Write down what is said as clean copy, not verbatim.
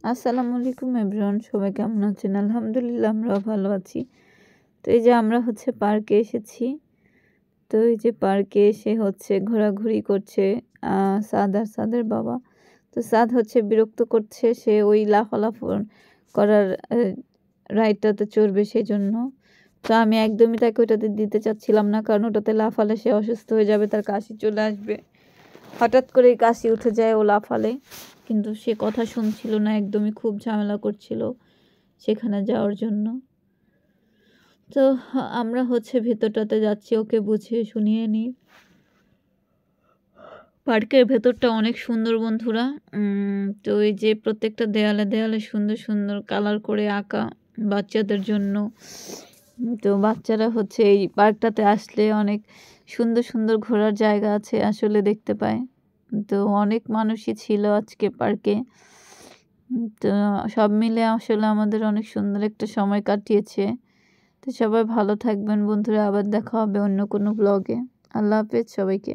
আসসালামু আলাইকুম এভরিওয়ান, সবাই কেমন আছেন? আলহামদুলিল্লাহ আমরাও ভালো আছি। তো এই যে আমরা পার্কে এসেছি। তো এই যে পার্কে এসে ঘোরাঘুরি করছে সাদ আর সাদের বাবা। তো সাদ বিরক্ত করছে, সে ওই লাফালাফ করার রাইডটাতে চড়বে সেজন্য। তো আমি একদমই তাকে ওইটাতে দিতে চাচ্ছিলাম না, কারণ ওটাতে লাফালে সে অসুস্থ হয়ে যাবে, তার কাশি চলে আসবে। হঠাৎ করেই কাশি উঠে যায় ও লাফালে, কিন্তু সে কথা শুনছিল না, একদমই খুব ঝামেলা করছিল সেখানে যাওয়ার জন্য। তো আমরা ভেতরটাতে যাচ্ছি, ওকে বুঝিয়ে শুনিয়ে নিই। পার্কের ভেতরটা অনেক সুন্দর বন্ধুরা। তো এই যে প্রত্যেকটা দেয়ালে দেয়ালে সুন্দর সুন্দর কালার করে আঁকা বাচ্চাদের জন্য। তো বাচ্চারা এই পার্কটাতে আসলে অনেক সুন্দর সুন্দর ঘোরার জায়গা আছে আসলে দেখতে পায়। তো অনেক মানুষই ছিল আজকে পার্কে। তো সব মিলে আসলে আমাদের অনেক সুন্দর একটা সময় কাটিয়েছে। তো সবাই ভালো থাকবেন বন্ধুরা, আবার দেখা হবে অন্য কোনো ব্লগে। আল্লাহ হাফেজ সবাইকে।